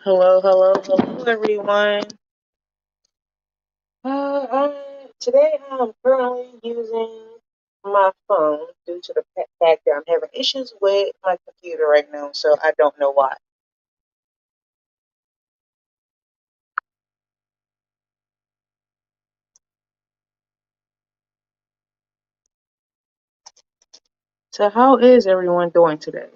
Hello, hello, hello, everyone. Today I'm currently using my phone due to the fact that I'm having issues with my computer right now, so I don't know why. So, how is everyone doing today?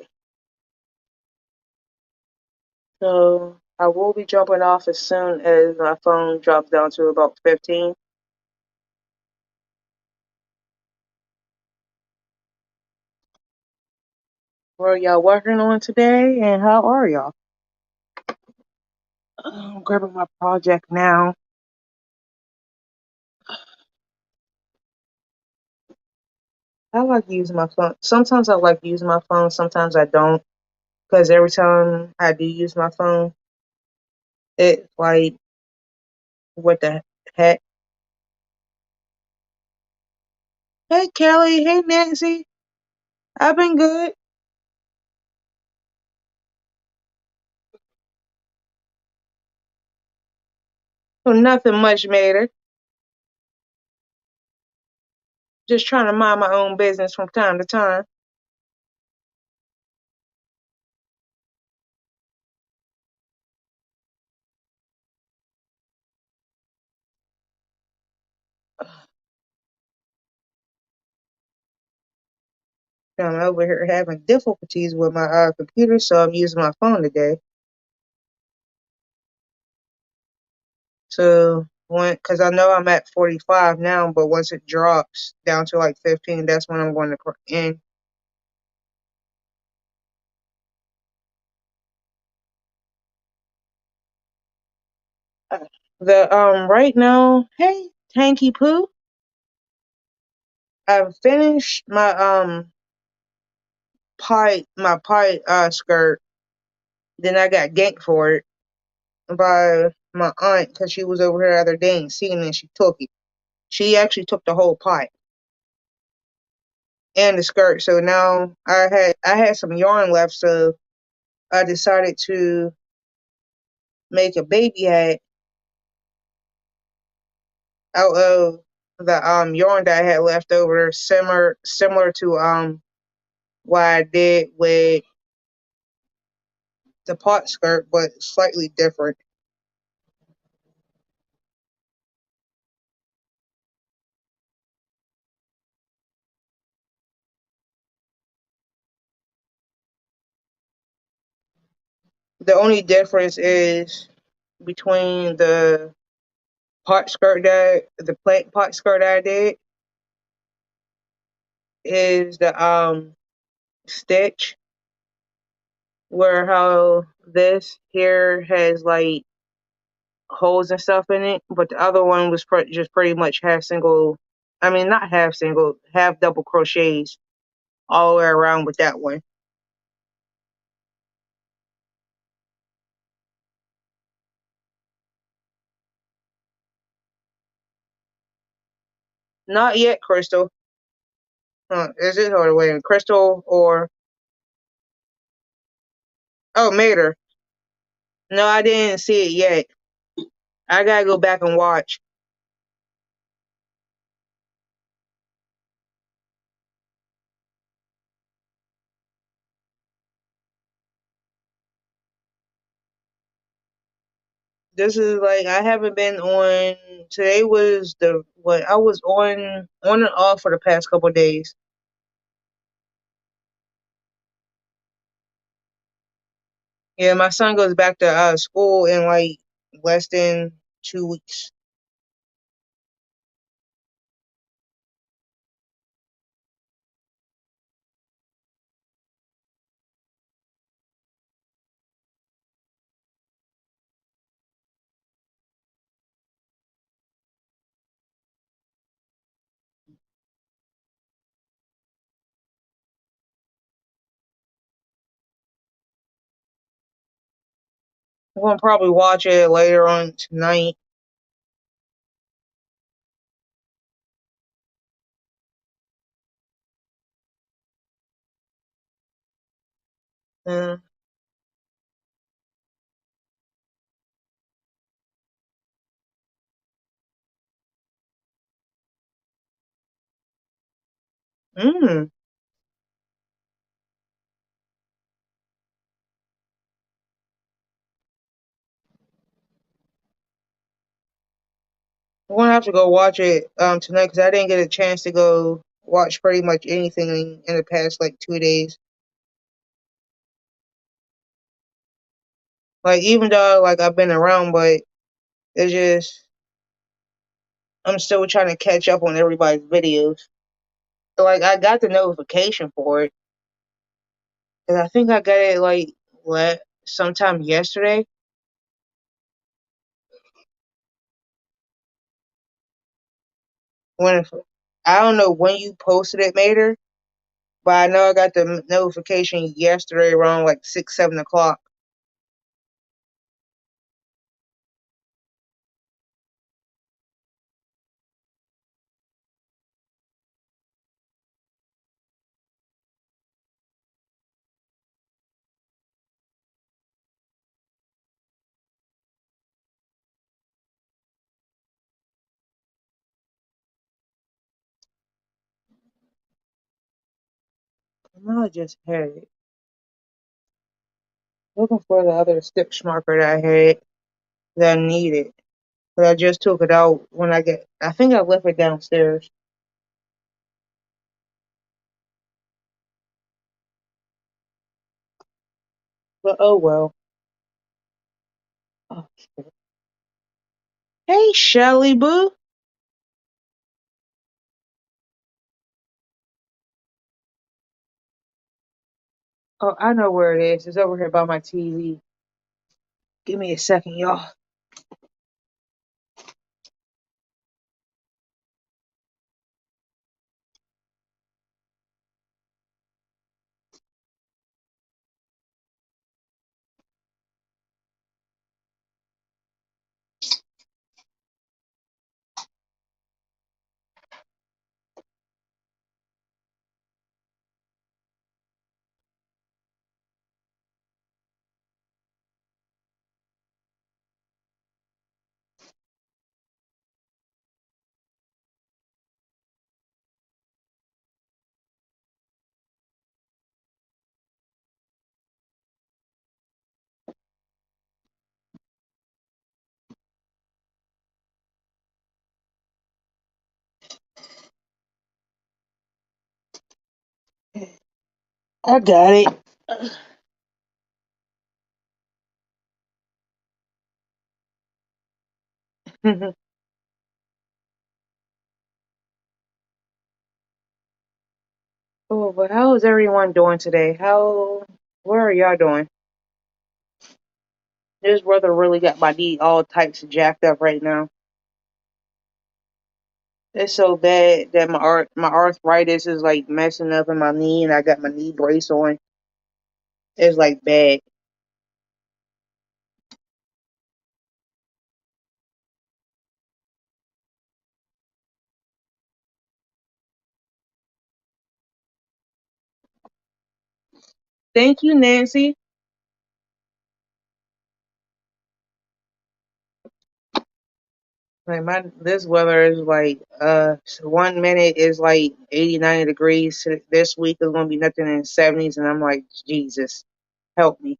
So, I will be jumping off as soon as my phone drops down to about 15. What are y'all working on today, and how are y'all? I'm grabbing my project now. I like using my phone. Sometimes I like using my phone, sometimes I don't. Because every time I do use my phone, it's like, what the heck? Hey, Kelly. Hey, Nancy. I've been good. So nothing much matter. Just trying to mind my own business from time to time. I'm over here having difficulties with my computer, so I'm using my phone today. So, because I know I'm at 45 now, but once it drops down to like 15, that's when I'm going to end. The right now, hey, Tanky Poo, I've finished my pie skirt. Then I got ganked for it by my aunt because she was over here the other day and seen it and she took it. She actually took the whole pie and the skirt. So now I had some yarn left, so I decided to make a baby hat out of the yarn that I had left over, similar to what I did with the pot skirt, but slightly different. The only difference is between the plant pot skirt I did is the stitch, where how this here has like holes and stuff in it, but the other one was just pretty much half single. I mean, not half single, half double crochets all the way around with that one. Not yet, Crystal. Is it or wait, Crystal or oh Mater? No, I didn't see it yet. I gotta go back and watch. This is like I haven't been on. Today was the what I was on and off for the past couple of days. Yeah, my son goes back to school in like less than 2 weeks. I'm gonna probably watch it later on tonight. Uh, Mm. I'm gonna have to go watch it tonight because I didn't get a chance to go watch pretty much anything in the past like 2 days. Like even though like I've been around, but it's just I'm still trying to catch up on everybody's videos. Like I got the notification for it, and I think I got it like sometime yesterday. When I don't know when you posted it, Mater, but I know I got the notification yesterday around like 6, 7 o'clock. No, I just had it. Looking for the other stitch marker that I had that I needed. But I just took it out when I think I left it downstairs. But oh well. Oh, shit. Hey, Shelly Boo. Oh, I know where it is. It's over here by my TV. Give me a second, y'all. I got it. Oh, but how is everyone doing today? Where are y'all doing? This brother really got my knee all types of jacked up right now. It's so bad that my arthritis is like messing up in my knee, and I got my knee brace on. It's like bad. Thank you, Nancy. Like this weather is like so 1 minute is like 80, 90 degrees. This week is gonna be nothing in the 70s, and I'm like, Jesus, help me.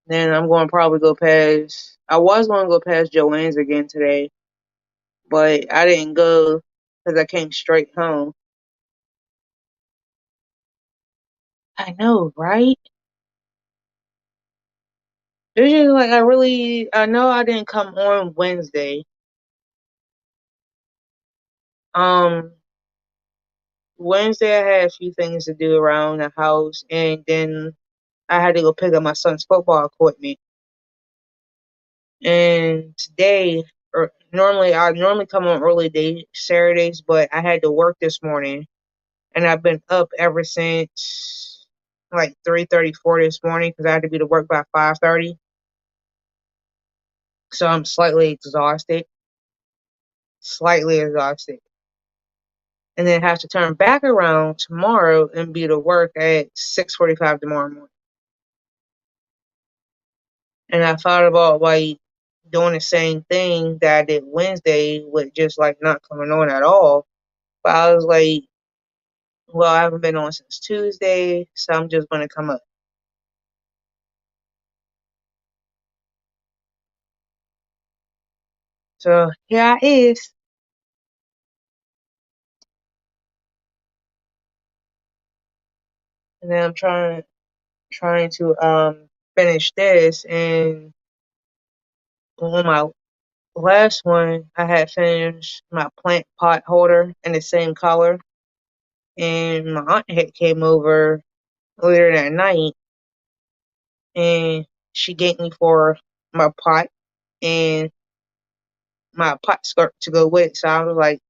Then I'm going to probably go past. I was going to go past Joanne's again today, but I didn't go because I came straight home. I know, right? It's just like I know I didn't come on Wednesday. Um, Wednesday I had a few things to do around the house, and then I had to go pick up my son's football equipment. And today, or I normally come on early day Saturdays, but I had to work this morning, and I've been up ever since like 3:34 this morning because I had to be to work by 5:30. So I'm slightly exhausted, and then have to turn back around tomorrow and be to work at 6:45 tomorrow morning. And I thought about like doing the same thing that I did Wednesday with just like not coming on at all. But I was like, well, I haven't been on since Tuesday, so I'm just gonna come up. So here I is, and then I'm trying to finish this. And on my last one, I had finished my plant pot holder in the same color, and my aunt had came over later that night, and she gave me for my pot and my pot skirt to go with. So I was like,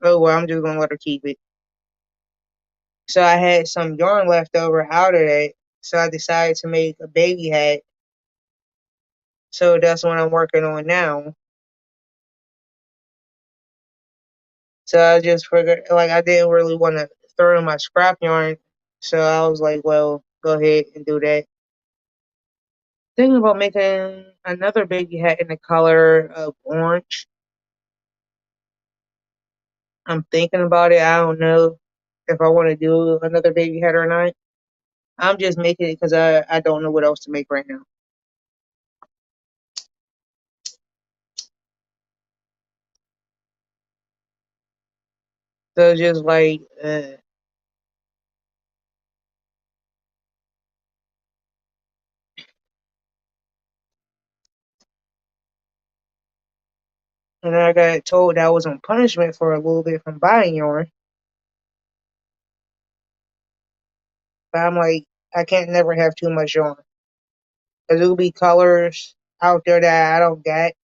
oh well, I'm just gonna let her keep it. So I had some yarn left over out of that, so I decided to make a baby hat. So that's what I'm working on now. So I just figured, like, I didn't really want to throw in my scrap yarn, so I was like, well, go ahead and do that. Thinking about making another baby hat in the color of orange. I'm thinking about it. I don't know if I want to do another baby hat or not. I'm just making it because I don't know what else to make right now. So just like, and I got told that I was on punishment for a little bit from buying yarn. But I'm like, I can't never have too much yarn. Because there'll be colors out there that I don't get.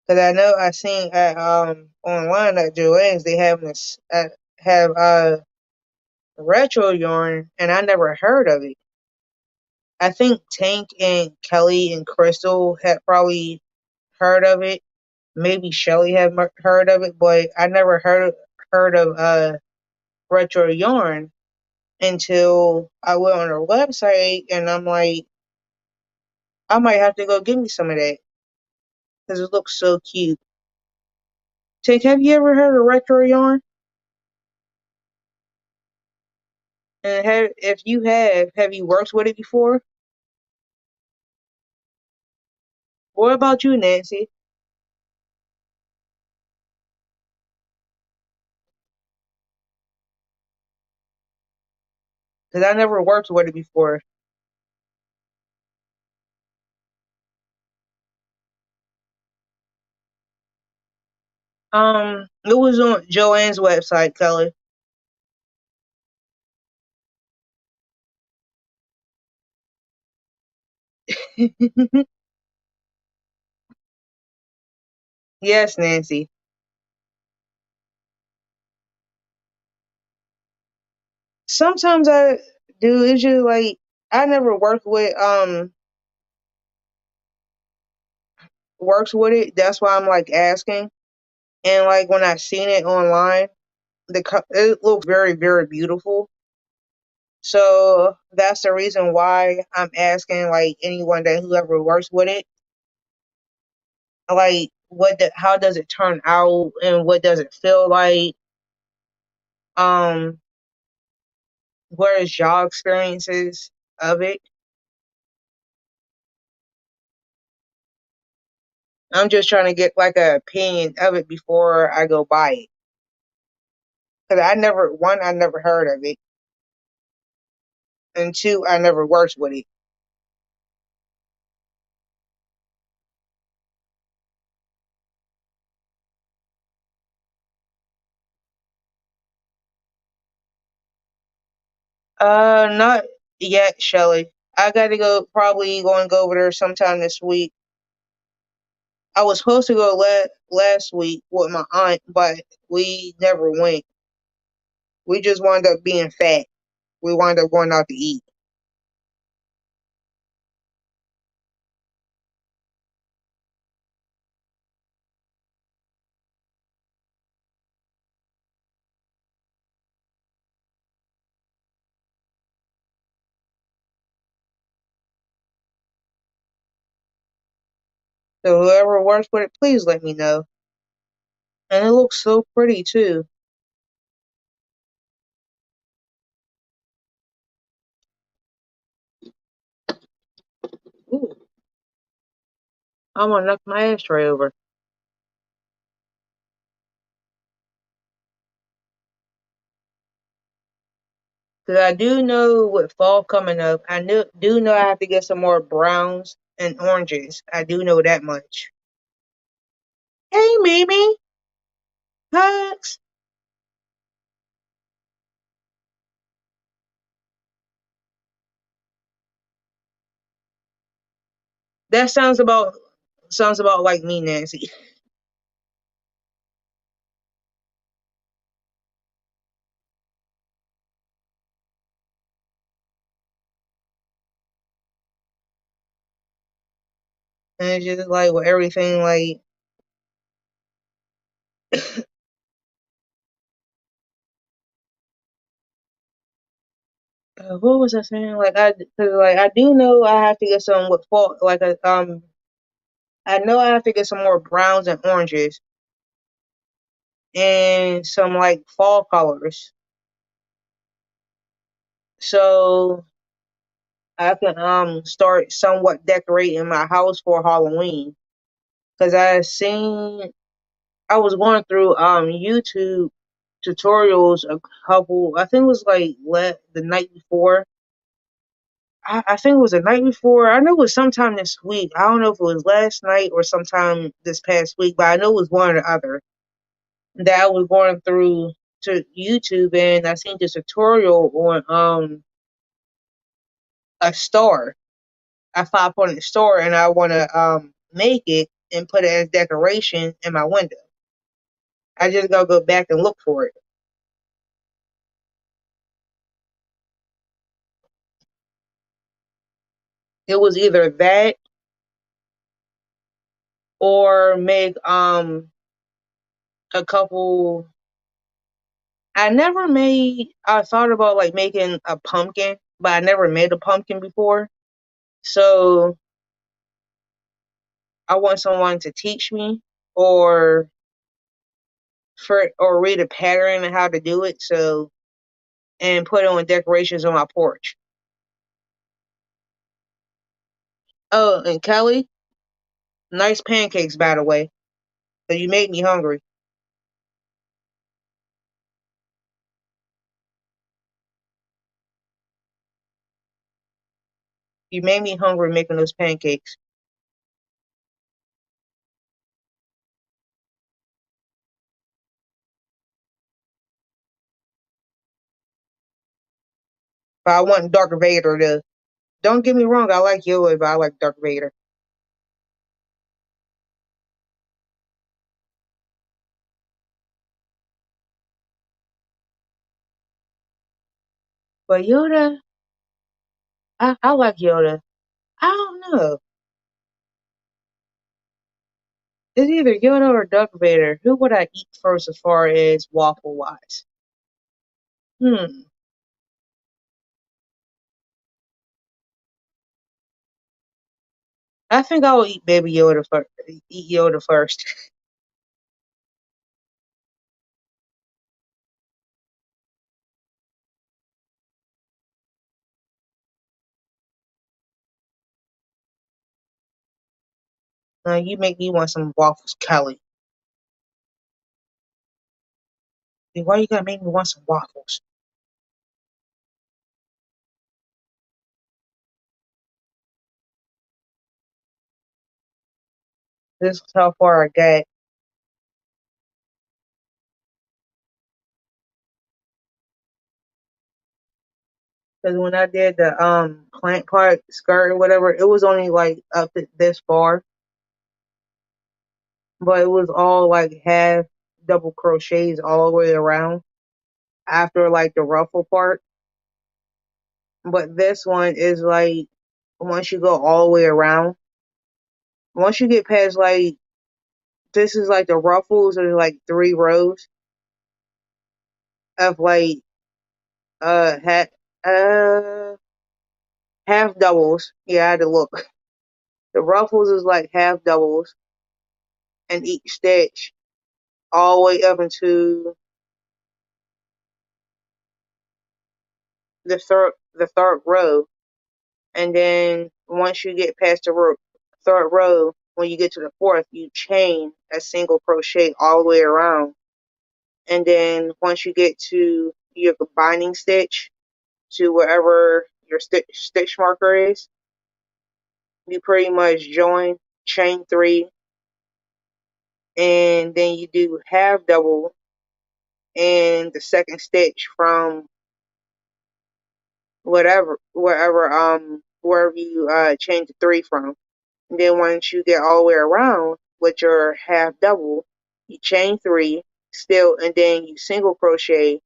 Because I know I seen at online at Joann's they have this have retro yarn, and I never heard of it. I think Tank and Kelly and Crystal had probably heard of it. Maybe Shelly had heard of it, but I never heard of retro yarn until I went on her website, and I'm like, I might have to go get me some of that because it looks so cute. Tank, have you ever heard of retro yarn? And if you have you worked with it before? What about you, Nancy? Because I never worked with it before. It was on Joanne's website, Kelly. Yes, Nancy. Sometimes I do. It's just like I never works with it. That's why I'm like asking. And like when I seen it online, it looked very very beautiful. So that's the reason why I'm asking like anyone that whoever works with it, like how does it turn out and what does it feel like? Um, what is y'all experiences of it? I'm just trying to get like a opinion of it before I go buy it. Cause I never heard of it, and two, I never worked with it. Not yet, Shelly. I got to go. Probably going to go over there sometime this week. I was supposed to go last week with my aunt, but we never went. We just wound up being fat. We wound up going out to eat. So whoever works with it, please let me know. And it looks so pretty too. Ooh, I'm gonna knock my ashtray over. Cause I do know with fall coming up, do know I have to get some more browns and oranges. I do know that much. Hey, Mimi, hugs. That sounds about like me, Nancy. And it's just like with everything, like what was I saying? Cause like I do know I have to get some with fall. I know I have to get some more browns and oranges and some like fall colors, so I can start somewhat decorating my house for Halloween. Cause I was going through YouTube tutorials a couple. I think it was like the night before. I think it was the night before. I know it was sometime this week. I don't know if it was last night or sometime this past week, but I know it was one or the other that I was going through to YouTube and I seen this tutorial on a star, a 5 pointed star, and I want to make it and put it as decoration in my window. I just gotta go back and look for it. It was either that or make a couple. I thought about like making a pumpkin, but I never made a pumpkin before. So I want someone to teach me or or read a pattern on how to do it. So and put on decorations on my porch. Oh, and Kelly, nice pancakes by the way. So you made me hungry. You made me hungry making those pancakes. But I want Dark Vader to. Don't get me wrong, I like Yoda, but I like Dark Vader. But Yoda, I like Yoda. I don't know. It's either Yoda or Darth Vader. Who would I eat first as far as waffle wise? Hmm. I think I will eat Baby Yoda first. Eat Yoda first. You make me want some waffles, Kelly. Why you gotta make me want some waffles? This is how far I got. Because when I did the plant part skirt or whatever, it was only like up to this far, but it was all like half double crochets all the way around after like the ruffle part. But this one is like once you go all the way around, once you get past like this is like the ruffles are like 3 rows of like uh, uh half doubles. Yeah, I had to look. The ruffles is like half doubles in each stitch, all the way up into the third row. And then once you get past the third row, when you get to the fourth, you chain a single crochet all the way around. And then once you get to your binding stitch to wherever your stitch marker is, you pretty much join chain three, and then you do half double in the second stitch from wherever you change the three from. And then once you get all the way around with your half double, you chain three still, and then you single crochet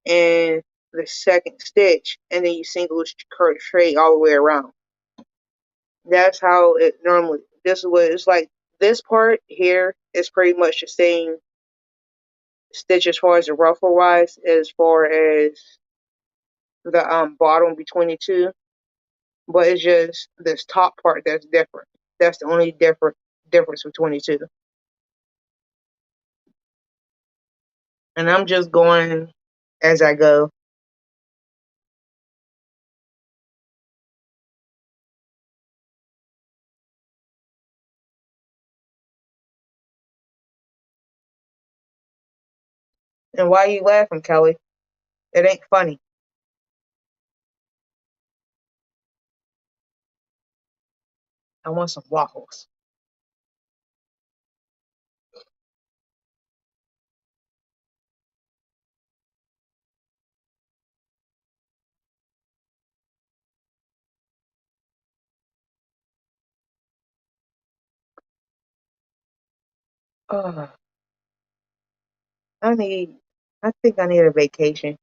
in the second stitch, and then you single crochet all the way around. That's how it normally. This is what it's like. This part here is pretty much the same stitch as far as the ruffle wise, as far as the bottom between the two, but it's just this top part that's different. That's the only difference between the two. And I'm just going as I go. And why are you laughing, Kelly? It ain't funny. I want some waffles. Oh, I need. I think I need a vacation.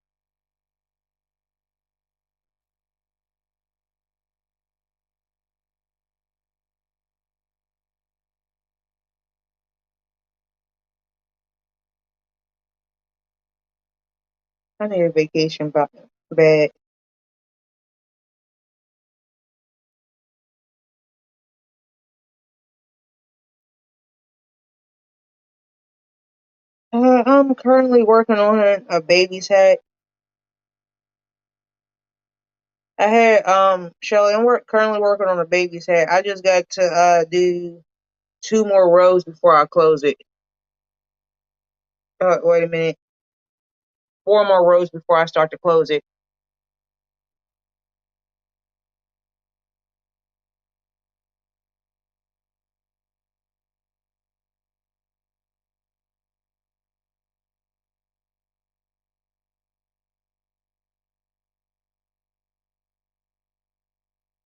I need a vacation, but bad. I'm currently working on a baby's hat. I had Shelly. Currently working on a baby's hat. I just got to do two more rows before I close it. Wait a minute. Four more rows before I start to close it.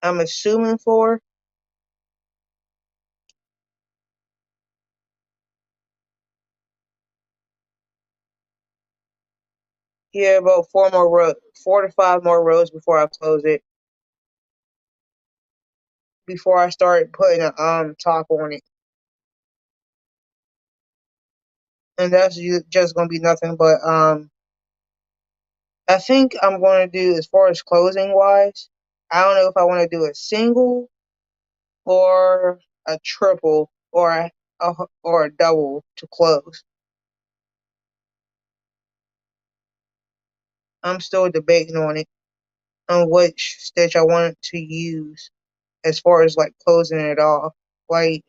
I'm assuming four. Yeah, about four to five more rows before I close it. Before I start putting a top on it, and that's just gonna be nothing but I think I'm going to do as far as closing wise. I don't know if I want to do a single or a triple or a double to close. I'm still debating on which stitch I want to use as far as like closing it off, like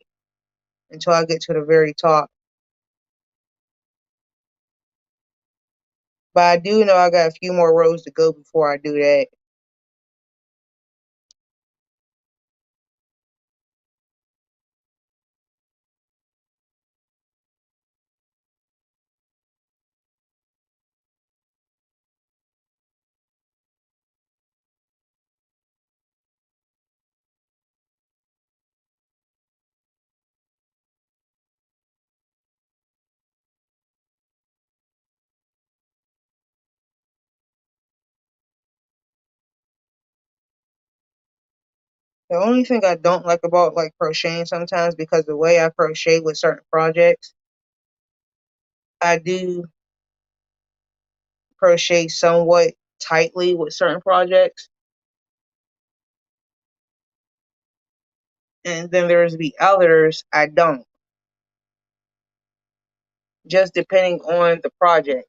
until I get to the very top. But I do know I got a few more rows to go before I do that. The only thing I don't like about like crocheting sometimes, because the way I crochet with certain projects, I do crochet somewhat tightly with certain projects. and then there's the others I don't, just depending on the project.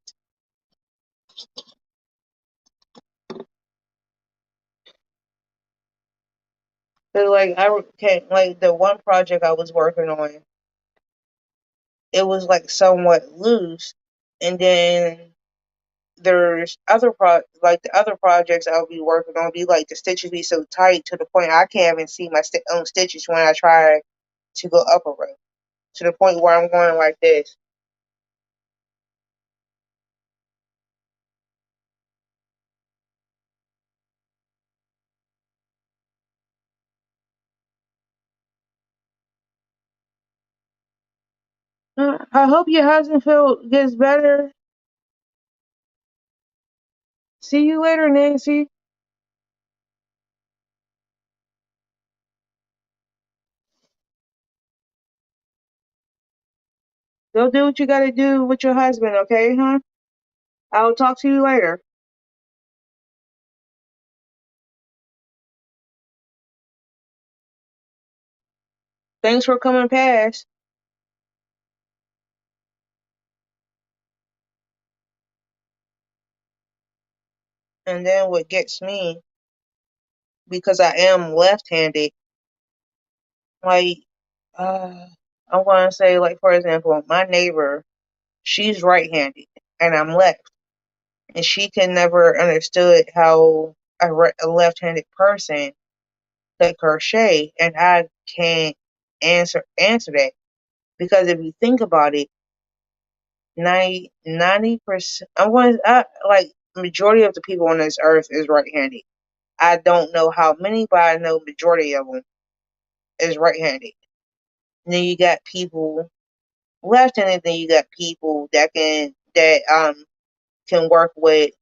So like I can't like the one project I was working on, it was like somewhat loose, and then there's other like the other projects I'll be working on be like the stitches be so tight to the point I can't even see my own stitches when I try to go up a row, to the point where I'm going like this. I hope your husband gets better. See you later, Nancy. Go do what you gotta do with your husband, okay, huh? I'll talk to you later. Thanks for coming past. And then what gets me, because I am left-handed, like, uh, I want to say, like, for example, my neighbor, she's right-handed, and I'm left, and she can never understood how a left-handed person could crochet, and I can't answer that because if you think about it, 90%, like majority of the people on this earth is right-handed. I don't know how many, but I know majority of them is right-handed. And then you got people left-handed. Then you got people that can work with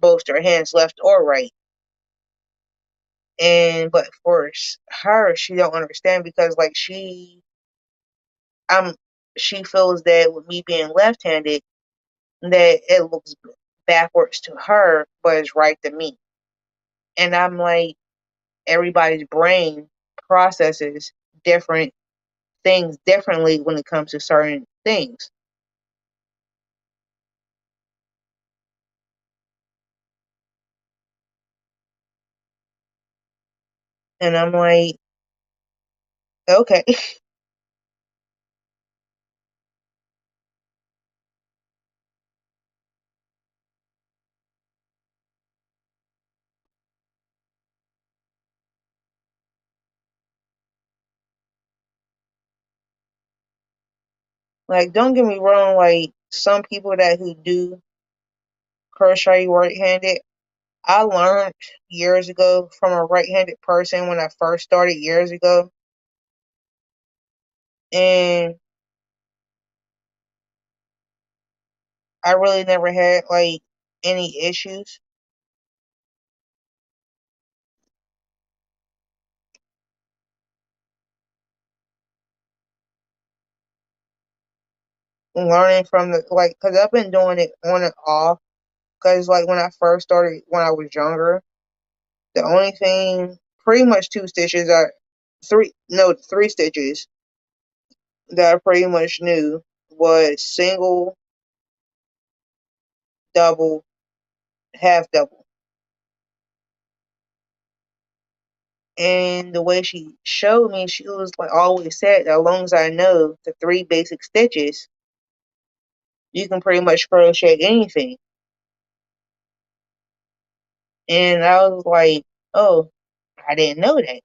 both their hands, left or right. And but for her, she don't understand because like um, she feels that with me being left-handed, that it looks backwards to her, but it's right to me. And I'm like, everybody's brain processes different things differently when it comes to certain things. And I'm like, okay. Like, don't get me wrong, like some people that who do crochet right-handed, I learned years ago from a right-handed person when I first started years ago. And I really never had like any issues learning from the like, cause I've been doing it on and off. Cause like when I first started when I was younger, the only thing, pretty much two stitches are three stitches that I pretty much knew was single, double, half double. And the way she showed me, she was like always said that as long as I know the three basic stitches, you can pretty much crochet anything. And I was like, oh, I didn't know that.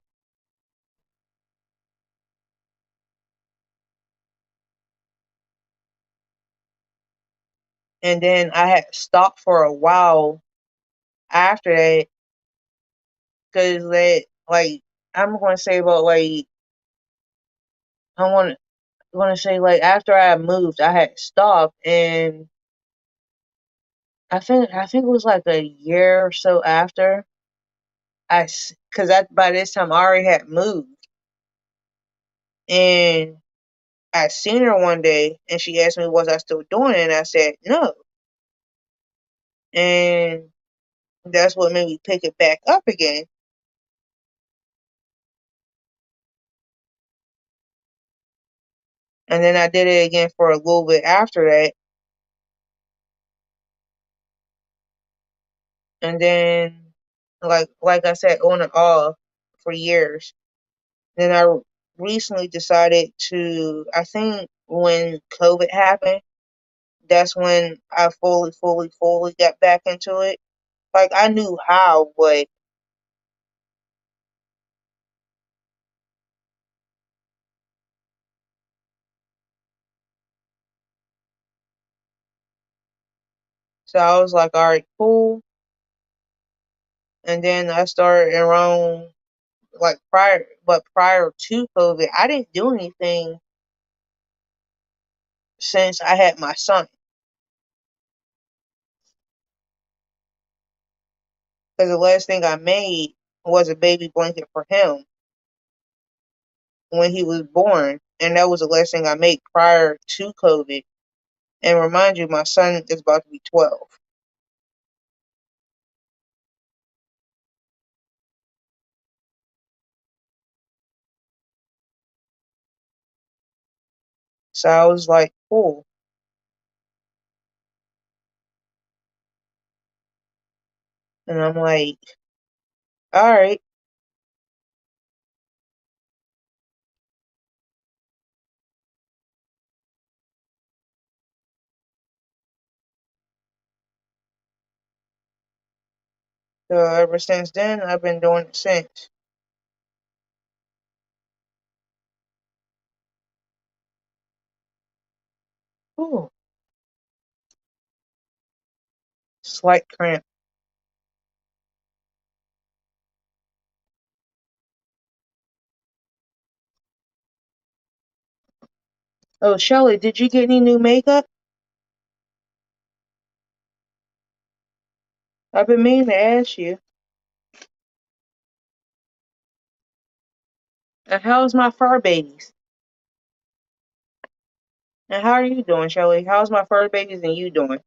And then I had stopped for a while after that because that like I'm going to say about like I want to say like after I moved, I had stopped, and I think it was like a year or so after because by this time I already had moved, and I seen her one day, and she asked me was I still doing it, and I said no, and that's what made me pick it back up again. And then I did it again for a little bit after that. And then, like I said, on and off for years. Then I recently decided to. I think when COVID happened, that's when I fully got back into it. Like I knew how, but so I was like, all right, cool. And then I started around like prior to COVID, I didn't do anything since I had my son. Because the last thing I made was a baby blanket for him when he was born, and that was the last thing I made prior to COVID. And remind you, my son is about to be 12, so I was like, cool. And I'm like, all right. So ever since then, I've been doing it since. Ooh, slight cramp. Oh, Shelly, did you get any new makeup? I've been meaning to ask you. And how's my fur babies? And how are you doing, Shelly? How's my fur babies and you doing?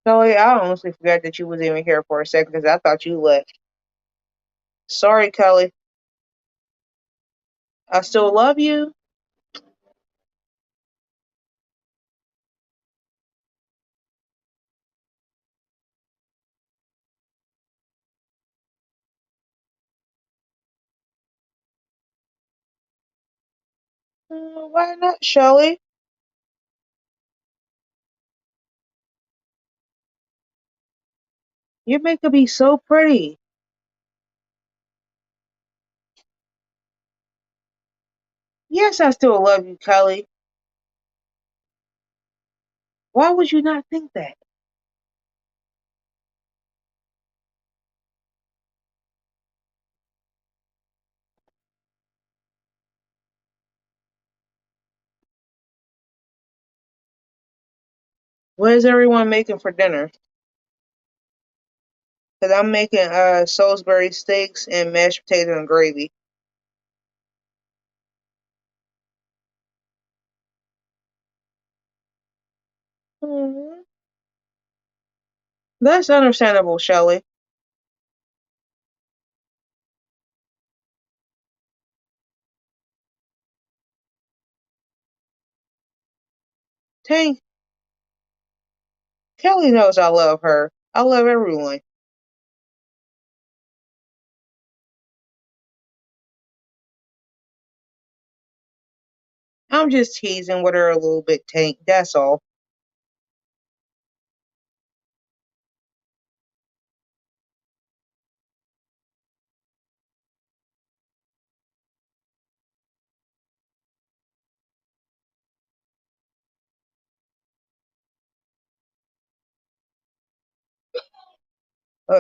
Kelly, I honestly forgot that you was even here for a second because I thought you left. Sorry, Kelly. I still love you. Why not, Shelly? You make her be so pretty. Yes, I still love you, Kelly. Why would you not think that? What is everyone making for dinner? Because I'm making Salisbury steaks and mashed potato and gravy. Hmm. That's understandable, Shelly. Tank, Kelly knows I love her. I love everyone. I'm just teasing with her a little bit, Tank. That's all.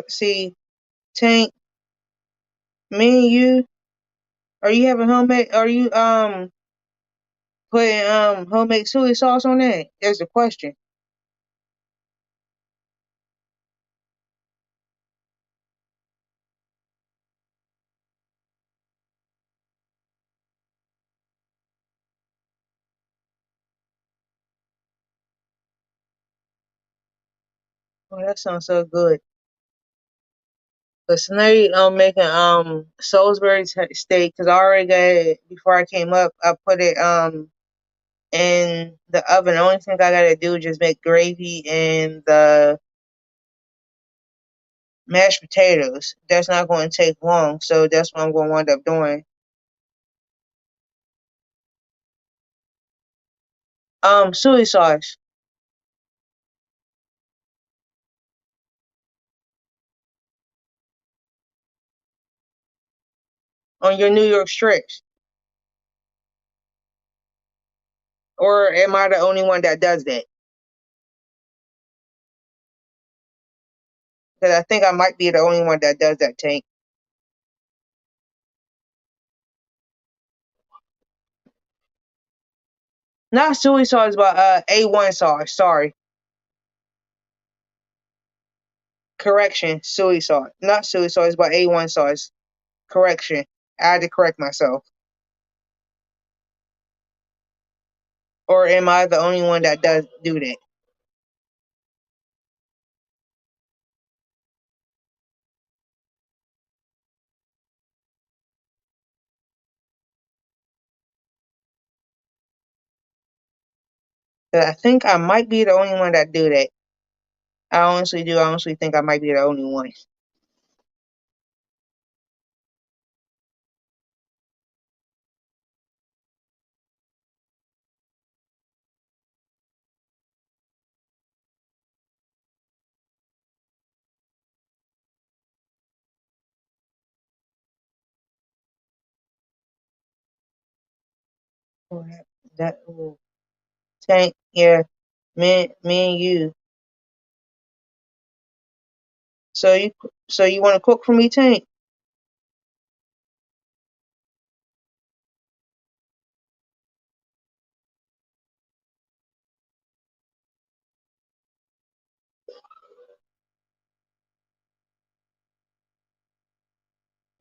See, Tank, me and you, are you having homemade? Are you putting homemade soy sauce on that? There's a question. Oh, that sounds so good. But tonight I'm making Salisbury steak because I already got it before I came up. I put it in the oven. The only thing I gotta do is just make gravy and the mashed potatoes. That's not going to take long, so that's what I'm going to wind up doing. Soy sauce on your New York strips, or am I the only one that does that? Because I think I might be the only one that does that. Tank, not soy sauce, but A1 sauce. Sorry, correction, soy sauce, not soy sauce, but A1 sauce. Correction, I had to correct myself. Or am I the only one that does do that? 'Cause I think I might be the only one that do that. I honestly do. I honestly think I might be the only one. Oh, that ooh. Tank, yeah, me and you. So you want to cook for me, Tank?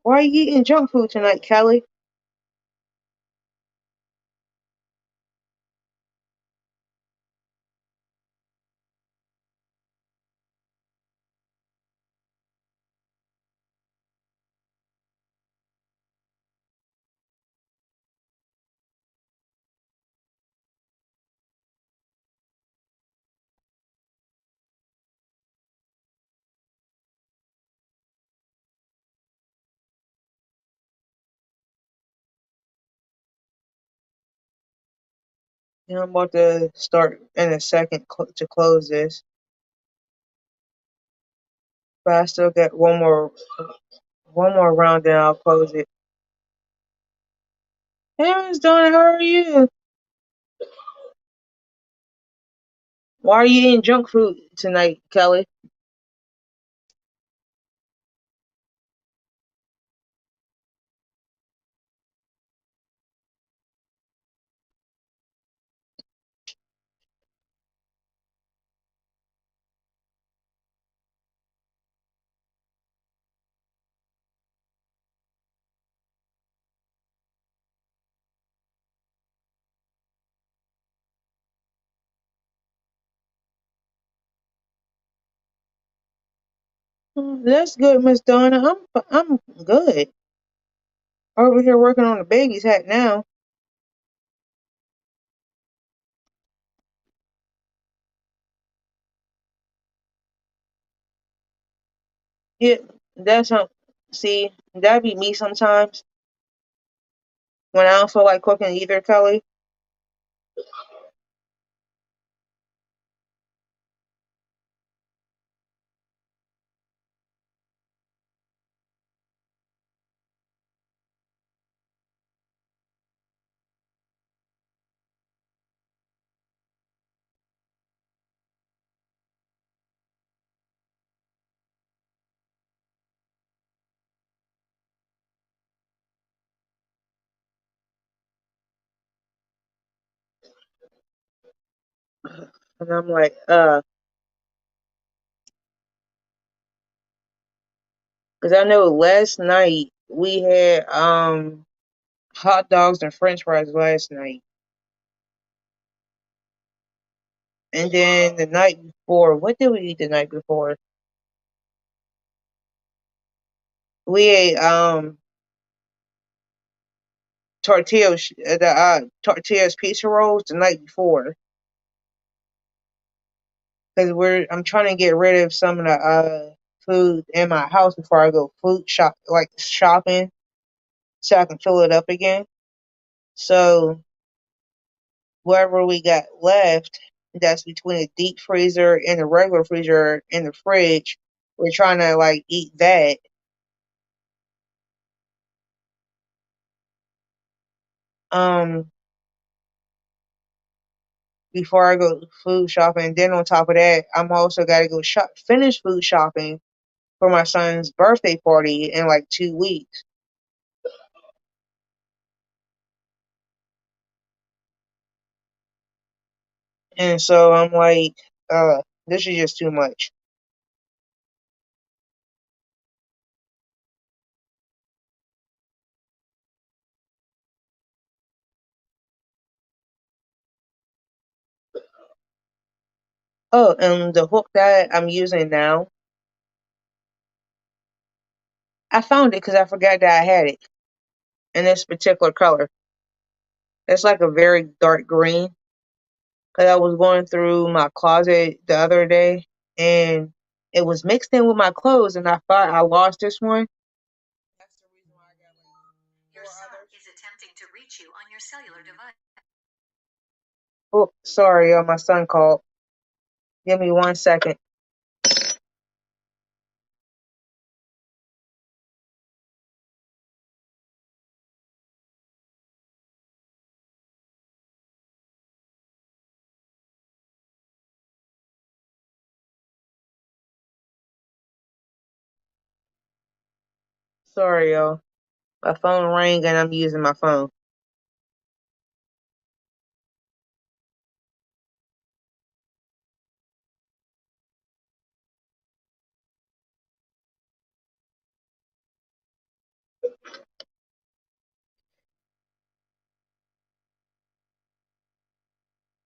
Why are you eating junk food tonight, Kelly? Yeah, I'm about to start in a second to close this, but I still got one more round, then I'll close it. Hey, Miss Donna, how are you? Why are you eating junk food tonight, Kelly? That's good, Miss Donna. I'm good. Over here working on the baby's hat now. Yeah, that's see, that be me sometimes when I don't feel like cooking either, Kelly. And I'm like, because I know last night we had hot dogs and French fries last night, and then the night before, what did we eat the night before? We ate tortillas, the tortillas pizza rolls the night before. Because I'm trying to get rid of some of the food in my house before I go food shop, like shopping, so I can fill it up again. So whatever we got left, that's between the deep freezer and the regular freezer in the fridge. We're trying to like eat that. Um, Before I go food shopping. Then on top of that, I'm also got to go finish food shopping for my son's birthday party in like 2 weeks. And so I'm like, this is just too much. Oh, and the hook that I'm using now, I found it because I forgot that I had it in this particular color. It's like a very dark green. Because I was going through my closet the other day and it was mixed in with my clothes, and I thought I lost this one. That's the reason why I got like four others. Oh, sorry, my son called. Give me 1 second. Sorry, y'all. My phone rang and I'm using my phone.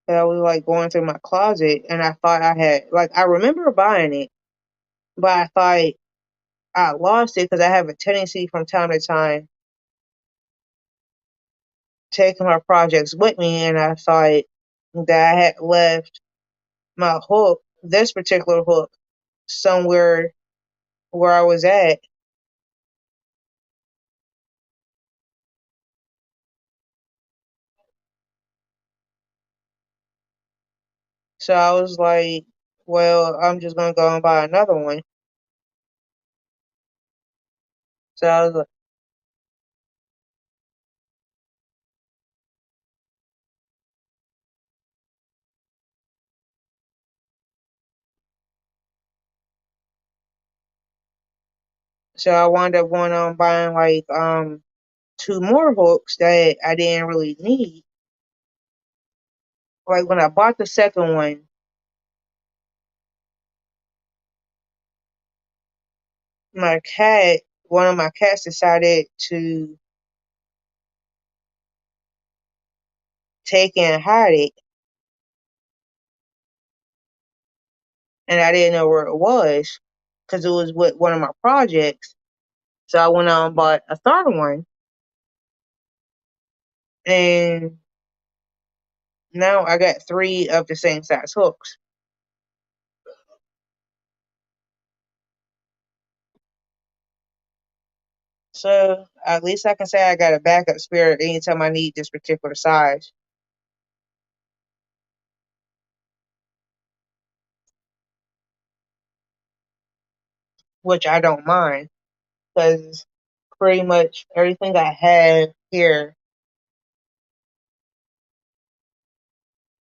And I was like going through my closet and I thought I had, like, I remember buying it, but I thought I lost it because I have a tendency from time to time taking my projects with me, and I thought that I had left my hook, this particular hook, somewhere where I was at. So I was like, well, I'm just gonna go and buy another one. So I was like, so I wound up going on buying like two more hooks that I didn't really need. Like when I bought the second one, my cat, one of my cats decided to take and hide it, and I didn't know where it was because it was with one of my projects. So I went out and bought a third one, and now I got three of the same size hooks. So at least I can say I got a backup spare anytime I need this particular size, which I don't mind because pretty much everything I have here.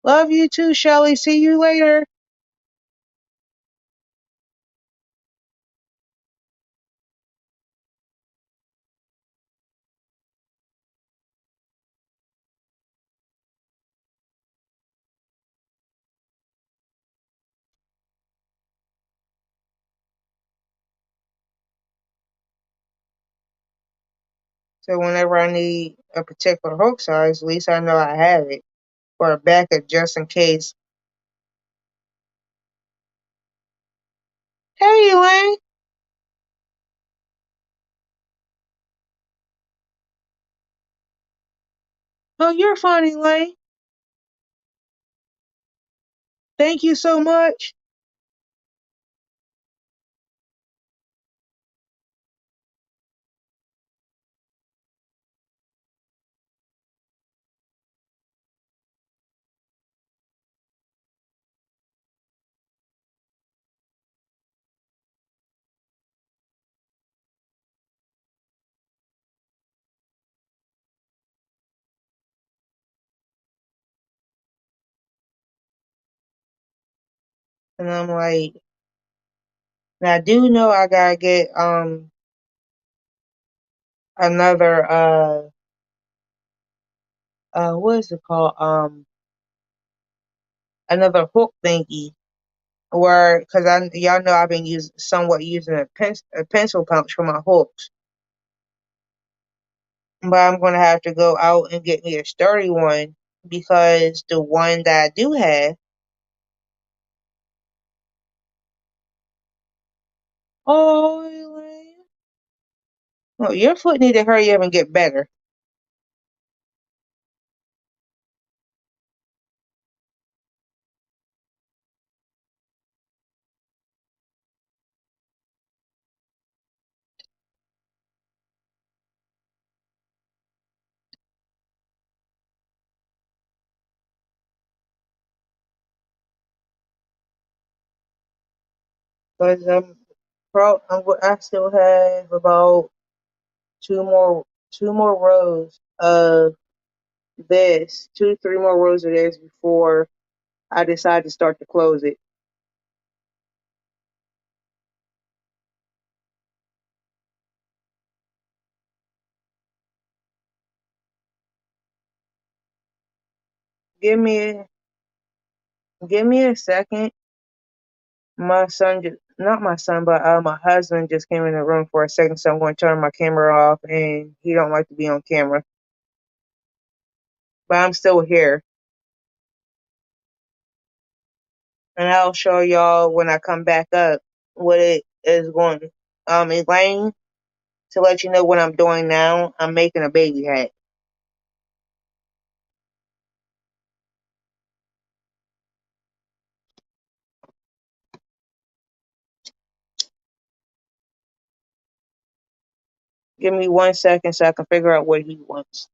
Love you too, Shelly. See you later. So whenever I need a particular hook size, at least I know I have it or a backup just in case. Hey, Elaine. Oh, you're funny, Elaine. Thank you so much. And I'm like, now I do know I gotta get another what is it called? Another hook thingy where because I y'all know I've been using a pencil pouch for my hooks, but I'm gonna have to go out and get me a sturdy one because the one that I do have. Oh, Elaine. Well, your foot need to hurry up and get better. Because I still have about two more two more rows of this, two, three more rows of this before I decide to start to close it. Give me give me a second. My son just not my son, but my husband just came in the room for a second, so I'm going to turn my camera off, and he don't like to be on camera. But I'm still here, and I'll show y'all when I come back up what it is going. Elaine, to let you know what I'm doing now, I'm making a baby hat. Give me 1 second so I can figure out what he wants.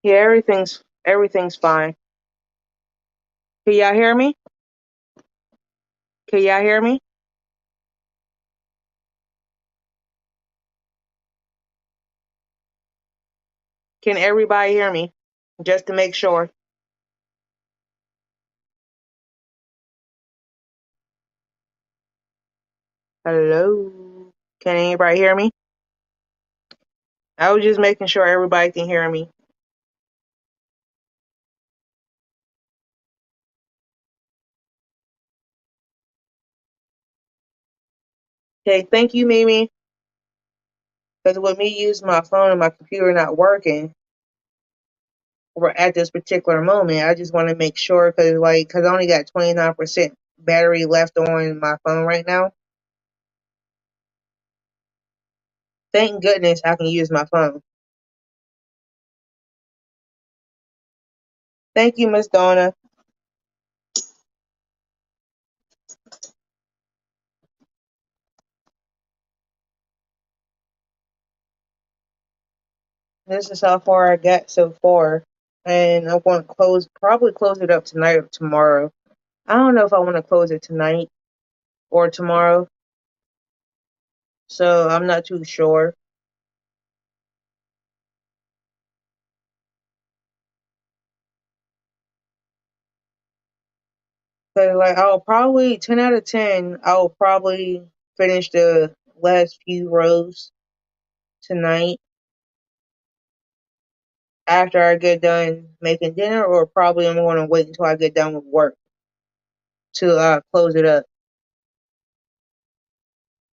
Yeah, everything's fine. Can y'all hear me? Can y'all hear me? Can everybody hear me? Just to make sure. Hello. Can anybody hear me? I was just making sure everybody can hear me. Okay, thank you, Mimi. Because with me using my phone and my computer not working at this particular moment, I just want to make sure because I only got 29% battery left on my phone right now. Thank goodness I can use my phone. Thank you, Miss Donna. This is how far I got so far. And I'm going to probably close it up tonight or tomorrow. I don't know if I want to close it tonight or tomorrow. So I'm not too sure. But like I'll probably 10 out of 10, I'll probably finish the last few rows tonight after I get done making dinner, or probably I'm going to wait until I get done with work to close it up.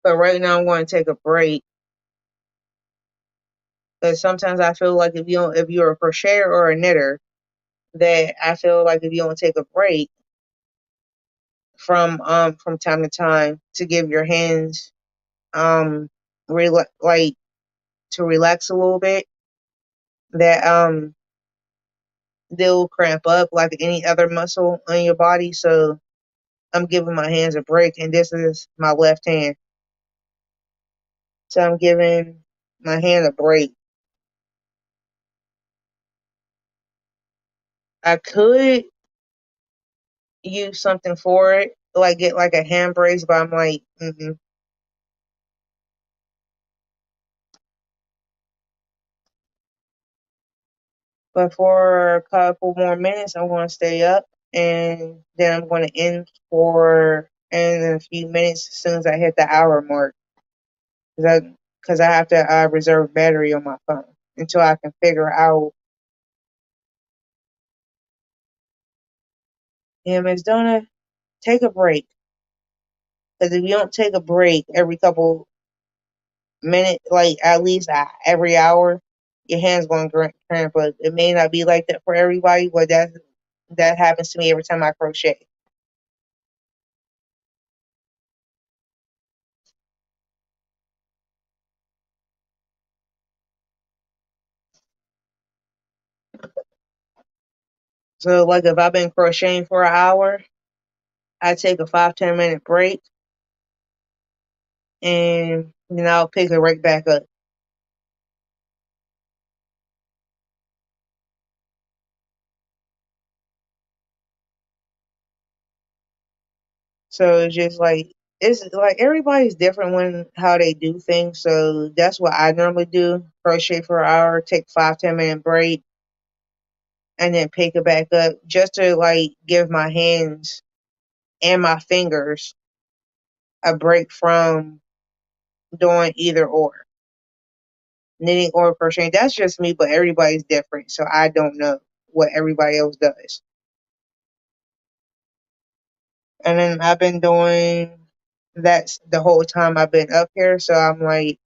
But right now I'm going to take a break because sometimes I feel like if you're a crocheter or a knitter, that I feel like if you don't take a break from time to time to give your hands um like to relax a little bit, that they'll cramp up like any other muscle on your body. So I'm giving my hands a break, and this is my left hand. So I'm giving my hand a break. I could use something for it, like get like a hand brace, but I'm like, But for a couple more minutes, I'm going to stay up, and then I'm going to end for in a few minutes as soon as I hit the hour mark, because I have to reserve battery on my phone until I can figure out. Yeah, Miss Donna, take a break. Because if you don't take a break every couple minutes, like at least every hour, your hands going to cramp. But it may not be like that for everybody, but that happens to me every time I crochet. So like if I've been crocheting for an hour, I take a 5-10 minute break, and then I'll pick it right back up. So it's like everybody's different when how they do things. So that's what I normally do. Crochet for an hour, take 5-10 minute break, and then pick it back up just to like give my hands and my fingers a break from doing either or knitting or crocheting. That's just me, but everybody's different. So I don't know what everybody else does. And then I've been doing that the whole time I've been up here. So I'm like,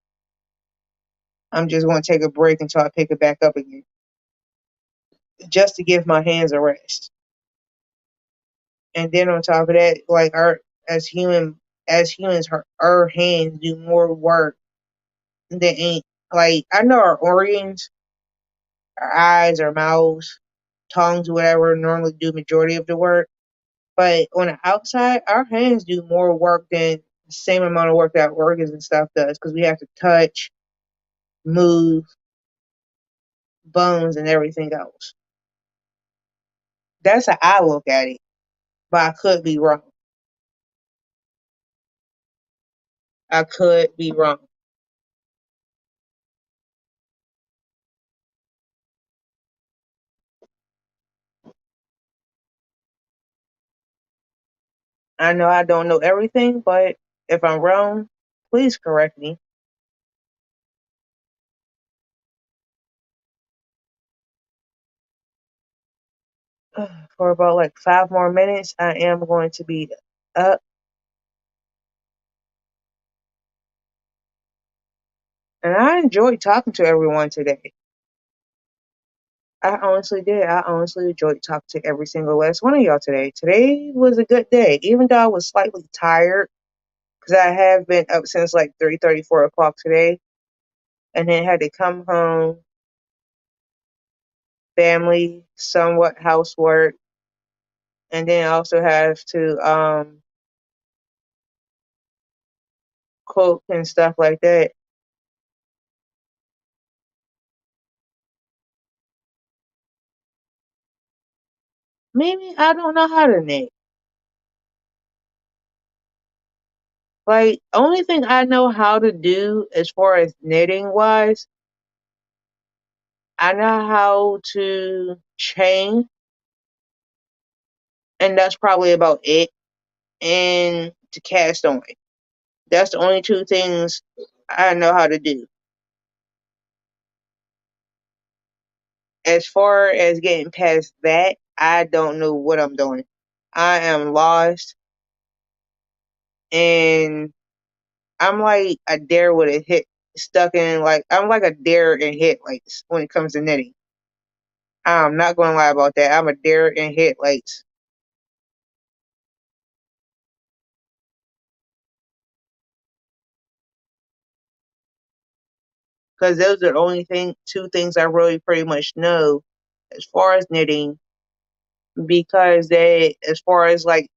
I'm just going to take a break until I pick it back up again, just to give my hands a rest. And then on top of that, like as human as humans, our hands do more work than ain't like I know our organs, our eyes, our mouths, tongues, whatever, normally do majority of the work. But on the outside, our hands do more work than the same amount of work that organs and stuff does because we have to touch, move, bones, and everything else. That's how I look at it, but I could be wrong. I could be wrong. I know I don't know everything, but if I'm wrong, please correct me. for about like 5 more minutes. I am going to be up. And I enjoyed talking to everyone today. I honestly did. I honestly enjoyed talking to every single last one of y'all today. Today was a good day, even though I was slightly tired because I have been up since like 3:30, 4 o'clock today, and then had to come home, family, somewhat housework, and then also have to cook and stuff like that. Maybe I don't know how to knit. Like, only thing I know how to do as far as knitting wise, I know how to chain, and that's probably about it. And to cast on. That's the only two things I know how to do. As far as getting past that, I don't know what I'm doing. I am lost, and I'm like a dare with a hit stuck in, like I'm like a dare and hit like when it comes to knitting. I'm not gonna lie about that. I'm a dare and hit like because those are the only two things I really pretty much know as far as knitting. Because they, as far as like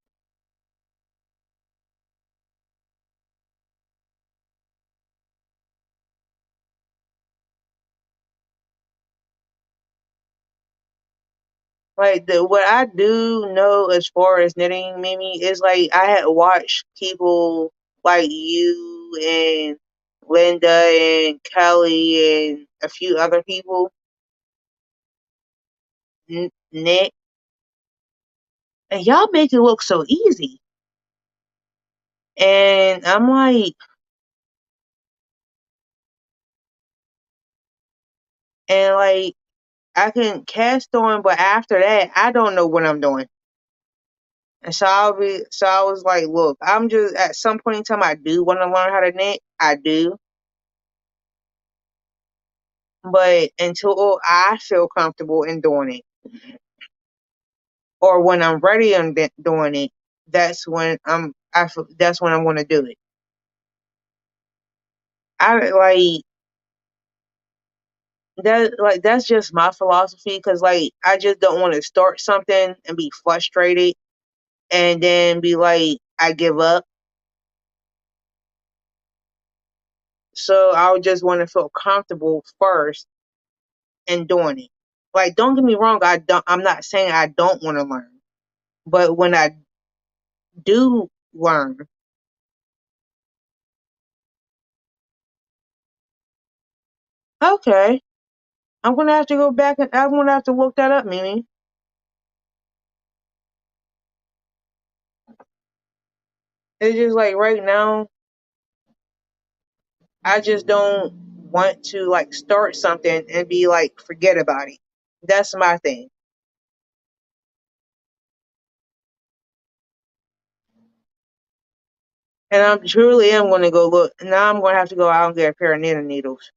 what I do know as far as knitting, Mimi, is like I had watched people like you and Linda and Kelly and a few other people knit, and y'all make it look so easy. And I'm like, and like I can cast on, but after that, I don't know what I'm doing. And so I was like, look, I'm just at some point in time, I do want to learn how to knit. I do. But until I feel comfortable in doing it, or when I'm ready on doing it, that's when I'm going to do it. I like that. Like that's just my philosophy because like I just don't want to start something and be frustrated and then be like I give up. So I would just want to feel comfortable first in doing it. Like don't get me wrong, I'm not saying I don't want to learn, but when I do learn, okay, I'm gonna have to go back and I'm gonna have to look that up, Mimi. It's just like right now, I just don't want to like start something and be like forget about it. That's my thing. And I'm truly am gonna go look now I'm gonna have to go out and get a pair of knitting needles.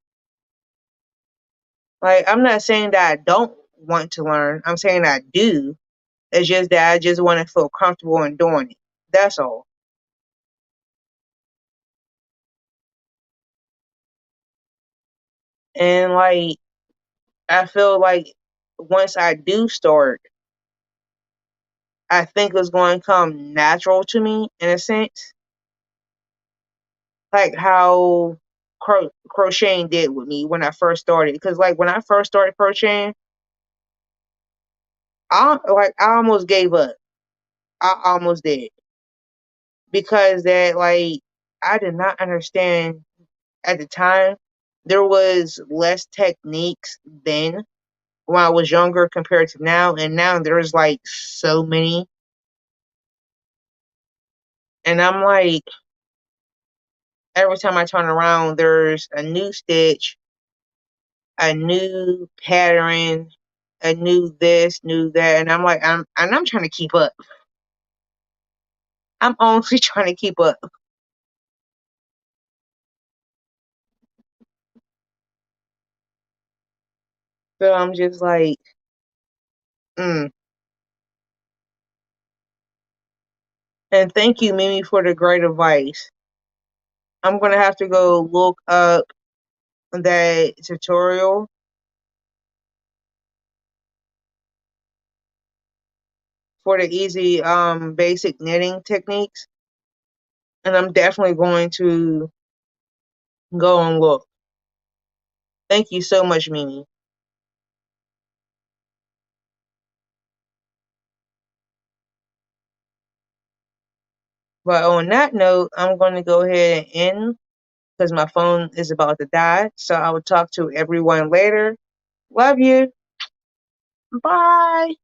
Like I'm not saying that I don't want to learn. I'm saying I do. It's just that I just want to feel comfortable in doing it. That's all. And like I feel like once I do start, I think it's going to come natural to me in a sense, like how crocheting did with me when I first started. Because like when I first started crocheting, I almost gave up. I almost did because that like I did not understand at the time. There was less techniques then when I was younger compared to now, and now there's like so many, and I'm like every time I turn around, there's a new stitch, a new pattern, a new this, new that, and I'm trying to keep up. I'm honestly trying to keep up. So I'm just like, mm. And thank you, Mimi, for the great advice. I'm gonna have to go look up that tutorial for the easy basic knitting techniques, and I'm definitely going to go and look. Thank you so much, Mimi. But on that note, I'm going to go ahead and end because my phone is about to die. So I will talk to everyone later. Love you. Bye.